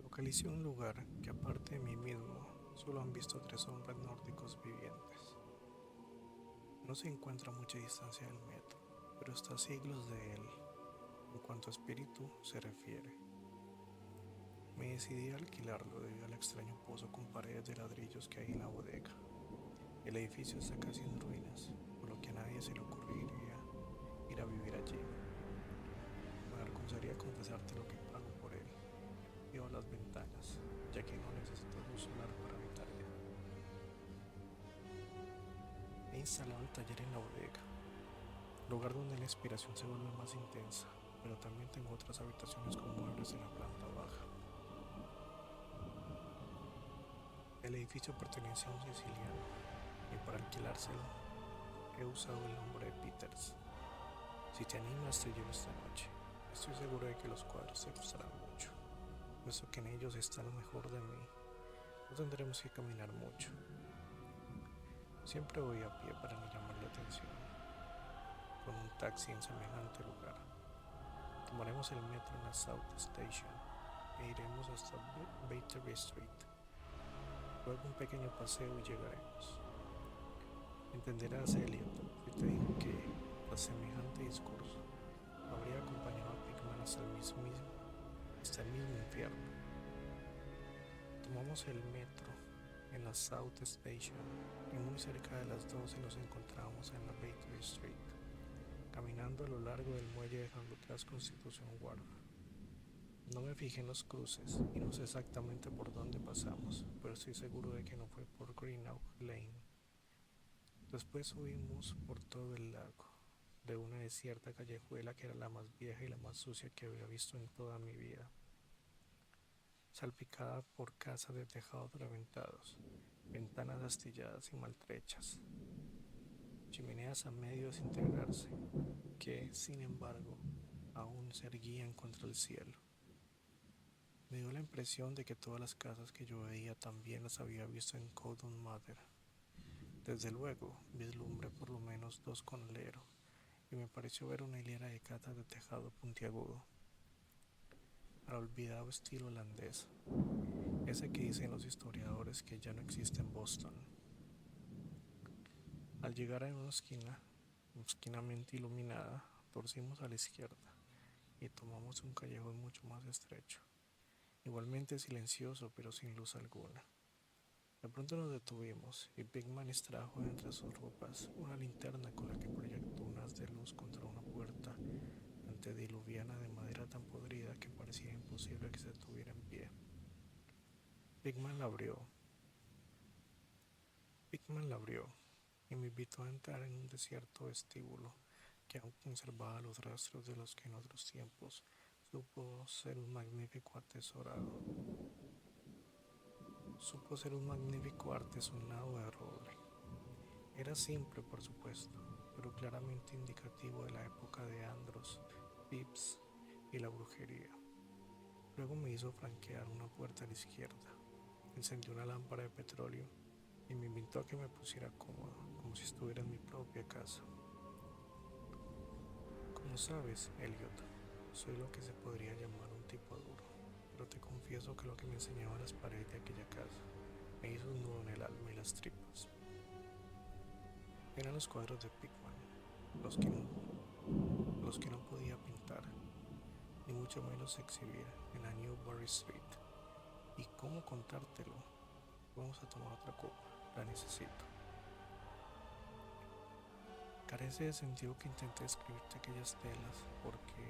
Localicé un lugar que aparte de mí mismo solo han visto tres hombres nórdicos vivientes. No se encuentra a mucha distancia del metro, pero está a siglos de él en cuanto a espíritu se refiere. Me decidí a alquilarlo debido al extraño pozo con paredes de ladrillos que hay en la bodega. El edificio está casi en ruinas, por lo que a nadie se le ocurriría ir a vivir allí. Me avergonzaría confesarte lo que pago por él. Veo las ventanas, ya que no necesito luz solar para habitar allá. He instalado el taller en la bodega, lugar donde la inspiración se vuelve más intensa, pero también tengo otras habitaciones con muebles en la planta baja. El edificio pertenece a un siciliano y para alquilárselo he usado el nombre de Peters. Si te animas te llevo esta noche. Estoy seguro de que los cuadros te gustarán mucho, puesto que en ellos está lo mejor de mí. No tendremos que caminar mucho. Siempre voy a pie para no llamar la atención con un taxi en semejante lugar. Tomaremos el metro en la South Station e iremos hasta Battery Street. Luego un pequeño paseo y llegaremos. Entenderás, Elliot, si te digo que, tras semejante discurso, habría acompañado a Pigman hasta el mismo infierno. Tomamos el metro en la South Station y muy cerca de las 12 nos encontramos en la Battery Street, caminando a lo largo del muelle dejando atrás Constitution Wharf. No me fijé en los cruces y no sé exactamente por dónde pasamos, pero estoy seguro de que no fue por Greenough Lane. Después subimos por todo el lago, de una desierta callejuela que era la más vieja y la más sucia que había visto en toda mi vida, salpicada por casas de tejados reventados, ventanas astilladas y maltrechas, chimeneas a medio desintegrarse, que, sin embargo, aún se erguían contra el cielo. Me dio la impresión de que todas las casas que yo veía también las había visto en Cowden Mather. Desde luego, vislumbré por lo menos dos con alero, y me pareció ver una hilera de casas de tejado puntiagudo, al olvidado estilo holandés, ese que dicen los historiadores que ya no existe en Boston. Al llegar a una esquina, mezquinamente iluminada, torcimos a la izquierda y tomamos un callejón mucho más estrecho, igualmente silencioso pero sin luz alguna. De pronto nos detuvimos y Pigman extrajo de entre sus ropas una linterna con la que proyectó un haz de luz contra una puerta antediluviana de madera tan podrida que parecía imposible que se tuviera en pie. Pigman la abrió. Pigman la abrió y me invitó a entrar en un desierto vestíbulo que aún conservaba los rastros de los que en otros tiempos supo ser un magnífico atesorado. Supo ser un magnífico artesonado de roble. Era simple, por supuesto, pero claramente indicativo de la época de Andros, Pips y la brujería. Luego me hizo franquear una puerta a la izquierda, encendió una lámpara de petróleo y me invitó a que me pusiera cómodo, como si estuviera en mi propia casa. Como sabes, Elliot, soy lo que se podría llamar un tipo duro, pero te confieso que lo que me enseñaban las paredes de aquella casa me hizo un nudo en el alma y las tripas. Eran los cuadros de Pickman, los que no, los que no podía pintar, ni mucho menos exhibir en la Newbury Street. ¿Y cómo contártelo? Vamos a tomar otra copa, la necesito. Carece de sentido que intenté escribirte aquellas telas, porque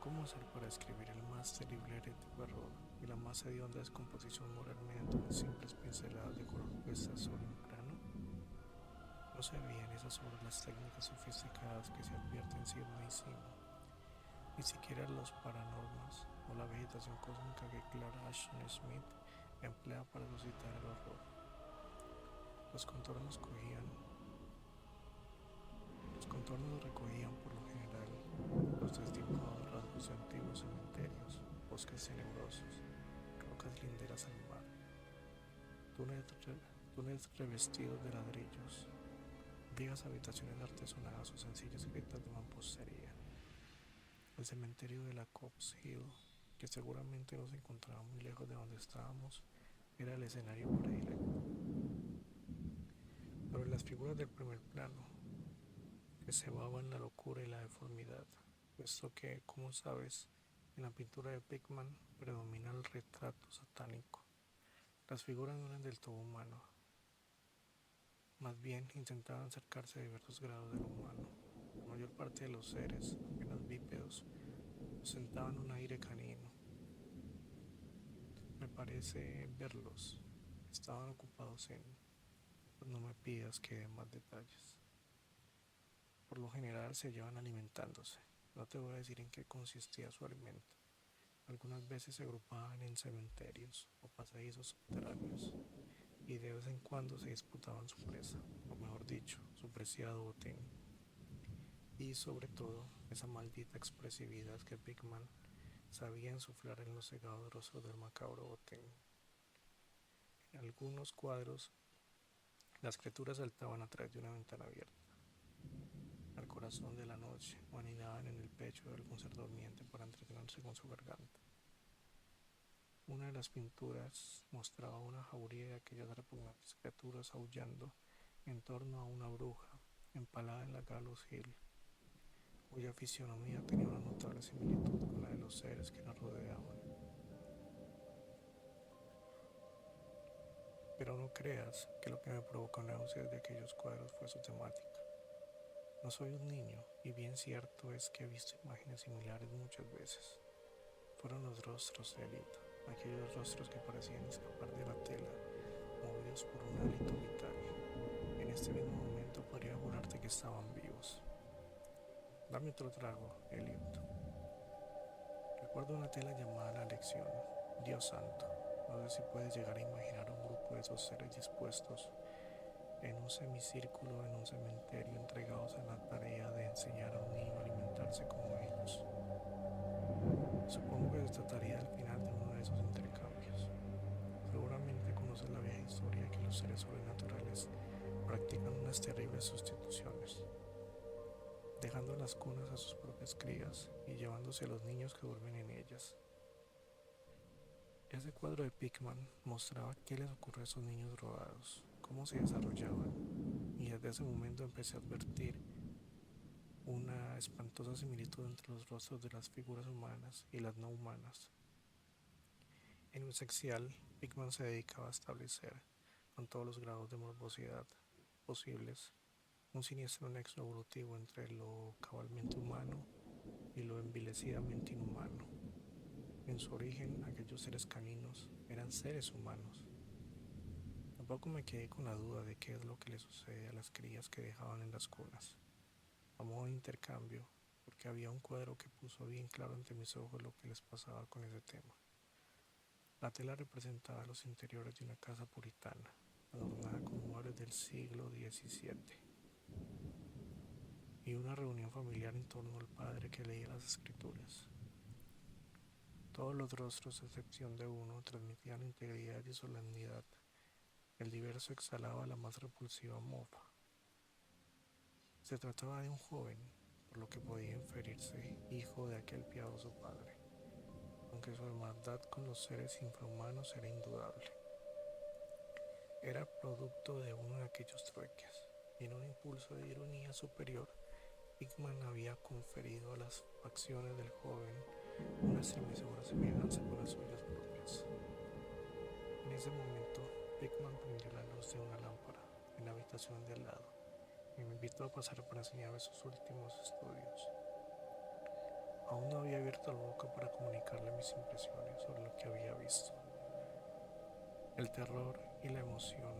¿cómo hacer para escribir el más terrible herético error y la más hedionda descomposición moral mediante unas simples pinceladas de color puestas sobre un plano? No se veían esas obras las técnicas sofisticadas que se advierten encima y encima, ni siquiera los paranormas o la vegetación cósmica que Clara Ashton Smith emplea para suscitar el horror. Los contornos cogían Los contornos recogían, por lo general, los desdibujados rasgos de antiguos cementerios, bosques tenebrosos, rocas linderas al mar. túneles revestidos de ladrillos, viejas habitaciones artesonadas o sencillas grietas de mampostería. El cementerio de la Copp's Hill, que seguramente nos encontraba muy lejos de donde estábamos, era el escenario predilecto. Pero las figuras del primer plano, que cebaban la locura y la deformidad, puesto que, como sabes, en la pintura de Pickman predomina el retrato satánico. Las figuras no eran del todo humanas, más bien intentaban acercarse a diversos grados de lo humano. La mayor parte de los seres, apenas bípedos, ostentaban un aire canino. Me parece verlos. Estaban ocupados en... Pues no me pidas que dé más detalles. Por lo general se llevan alimentándose. No te voy a decir en qué consistía su alimento. Algunas veces se agrupaban en cementerios o pasadizos subterráneos y de vez en cuando se disputaban su presa, o mejor dicho, su preciado botín. Y sobre todo, esa maldita expresividad que Pickman sabía insuflar en los cegados rostros del macabro botín. En algunos cuadros, las criaturas saltaban a través de una ventana abierta al corazón de la noche o anidaban en el pecho de algún ser durmiente para entretenerse con su garganta. Una de las pinturas mostraba una jauría de aquellas repugnantes criaturas aullando en torno a una bruja empalada en la Gallows Hill, cuya fisionomía tenía una notable similitud con la de los seres que la rodeaban. Pero no creas que lo que me provocó náuseas de aquellos cuadros fue su temática. No soy un niño, y bien cierto es que he visto imágenes similares muchas veces. Fueron los rostros de Elliot, aquellos rostros que parecían escapar de la tela, movidos por un hálito vital. En este mismo momento podría jurarte que estaban vivos. Dame otro trago, Elliot. Recuerdo una tela llamada La Lección. Dios santo, no sé si puedes llegar a imaginar un grupo de esos seres dispuestos en un semicírculo en un cementerio, entregados a la tarea de enseñar a un niño a alimentarse como ellos. Supongo que se trataría del final de uno de esos intercambios. Seguramente conoces la vieja historia que los seres sobrenaturales practican unas terribles sustituciones, dejando las cunas a sus propias crías y llevándose a los niños que duermen en ellas. Ese cuadro de Pickman mostraba qué les ocurrió a esos niños robados, cómo se desarrollaban, y desde ese momento empecé a advertir una espantosa similitud entre los rostros de las figuras humanas y las no humanas. En un seccional, Pickman se dedicaba a establecer, con todos los grados de morbosidad posibles, un siniestro nexo evolutivo entre lo cabalmente humano y lo envilecidamente inhumano. En su origen, aquellos seres caninos eran seres humanos. Tampoco me quedé con la duda de qué es lo que le sucede a las crías que dejaban en las cunas, a modo de intercambio, porque había un cuadro que puso bien claro ante mis ojos lo que les pasaba con ese tema. La tela representaba los interiores de una casa puritana, adornada con muebles del siglo XVII, y una reunión familiar en torno al padre que leía las escrituras. Todos los rostros, a excepción de uno, transmitían integridad y solemnidad. El diverso exhalaba la más repulsiva mofa. Se trataba de un joven, por lo que podía inferirse hijo de aquel piadoso padre, aunque su hermandad con los seres infrahumanos era indudable. Era producto de uno de aquellos trueques, y en un impulso de ironía superior, Pickman había conferido a las facciones del joven una estremecedora semejanza con las suyas propias. En ese momento, Pickman prendió la luz de una lámpara en la habitación de al lado y me invitó a pasar para enseñarme sus últimos estudios. Aún no había abierto la boca para comunicarle mis impresiones sobre lo que había visto. El terror y la emoción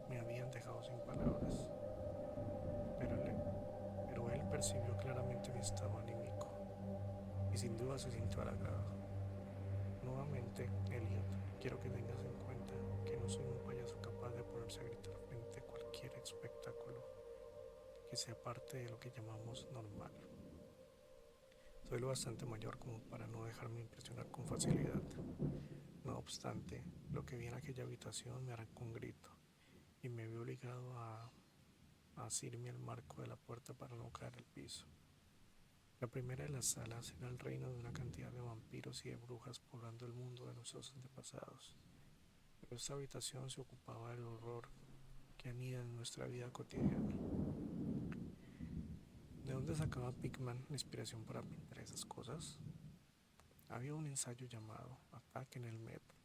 me habían dejado sin palabras, pero él percibió claramente mi estado anímico y sin duda se sintió halagado. Nuevamente, Elliot, quiero que tengas en cuenta que no soy un payaso capaz de ponerse a gritar frente a cualquier espectáculo que sea parte de lo que llamamos normal. Soy lo bastante mayor como para no dejarme impresionar con facilidad. No obstante, lo que vi en aquella habitación me arrancó un grito y me vi obligado a asirme al marco de la puerta para no caer al piso. La primera de las salas era el reino de una cantidad de vampiros y de brujas poblando el mundo de nuestros antepasados, pero esta habitación se ocupaba del horror que anida en nuestra vida cotidiana. ¿De dónde sacaba Pickman la inspiración para pintar esas cosas? Había un ensayo llamado Ataque en el Metro,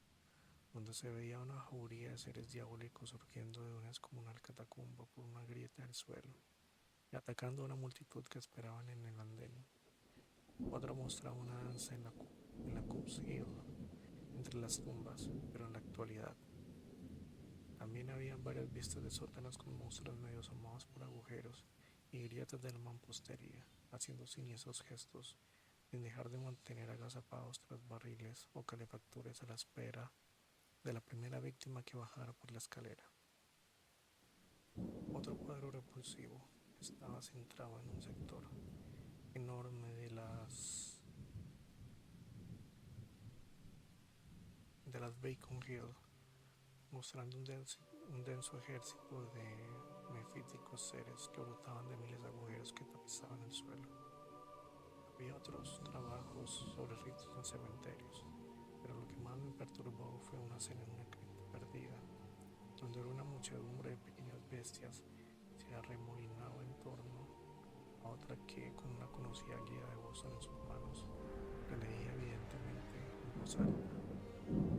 donde se veía una jauría de seres diabólicos surgiendo de una descomunal catacumba por una grieta del suelo y atacando a una multitud que esperaban en el andén. Otro mostraba una danza en la Coop's Hill, entre las tumbas, pero en la actualidad. También había varias vistas de sótanos con monstruos medio asomados por agujeros y grietas de la mampostería, haciendo siniestros gestos, sin dejar de mantener agazapados tras barriles o calefactores a la espera de la primera víctima que bajara por la escalera. Otro cuadro repulsivo estaba centrado en un sector enorme de las Bacon Hill, mostrando un denso ejército de mefíticos seres que brotaban de miles de agujeros que tapizaban el suelo. Había otros trabajos sobre ritos en cementerios, pero lo que más me perturbó fue una escena en una cripta perdida, donde una muchedumbre de pequeñas bestias se arremolinaba en torno a otra que, con una conocida guía de Boston en sus manos, leía evidentemente en voz alta.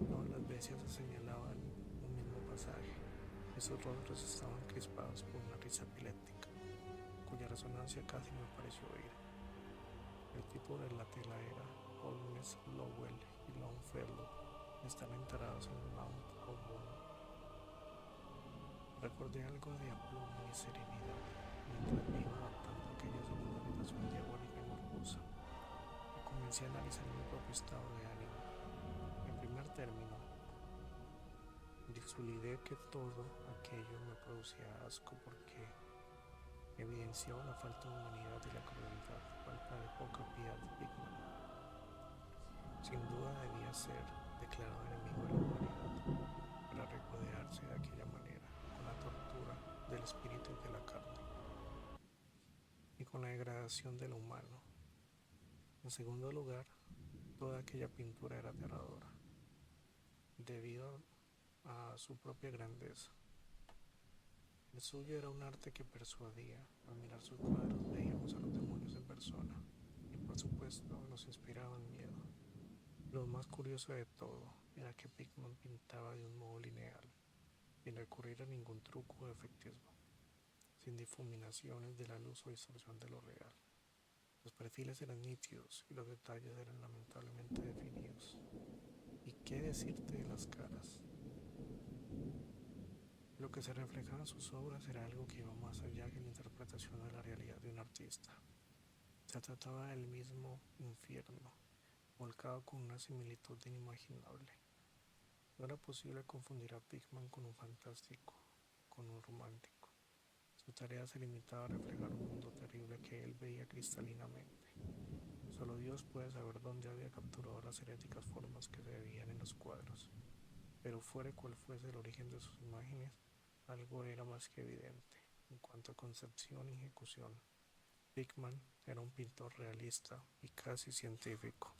Todas las bestias se señalaban un mismo pasaje, y sus rostros estaban crispados por una risa epiléptica, cuya resonancia casi me pareció oír. El tipo de la tela era Holmes, Lowell y Longfellow están enterrados en Mount Auburn. Recordé algo de aplomo y serenidad mientras me iba adaptando a aquella segunda habitación diabólica y morbosa, y comencé a analizar mi propio estado de ánimo. En primer término, disolidé que todo aquello me producía asco porque evidenciaba la falta de humanidad y la crueldad, falta de poca piedad de Pickman. Sin duda debía ser declarado enemigo de la humanidad para regodearse de aquella manera, con la tortura del espíritu y de la carne, y con la degradación de lo humano. En segundo lugar, toda aquella pintura era aterradora, debido a su propia grandeza. El suyo era un arte que persuadía. Al mirar sus cuadros veíamos a los demonios en persona, y por supuesto nos inspiraban miedo. Lo más curioso de todo era que Pickman pintaba de un modo lineal, sin recurrir a ningún truco o efectismo, sin difuminaciones de la luz o distorsión de lo real. Los perfiles eran nítidos y los detalles eran lamentablemente definidos. ¿Y qué decirte de las caras? Lo que se reflejaba en sus obras era algo que iba más allá que la interpretación de la realidad de un artista. Se trataba del mismo infierno, volcado con una similitud inimaginable. No era posible confundir a Pickman con un fantástico, con un romántico. Su tarea se limitaba a reflejar un mundo terrible que él veía cristalinamente. Solo Dios puede saber dónde había capturado las heréticas formas que se veían en los cuadros. Pero fuera cual fuese el origen de sus imágenes, algo era más que evidente. En cuanto a concepción y ejecución, Pickman era un pintor realista y casi científico.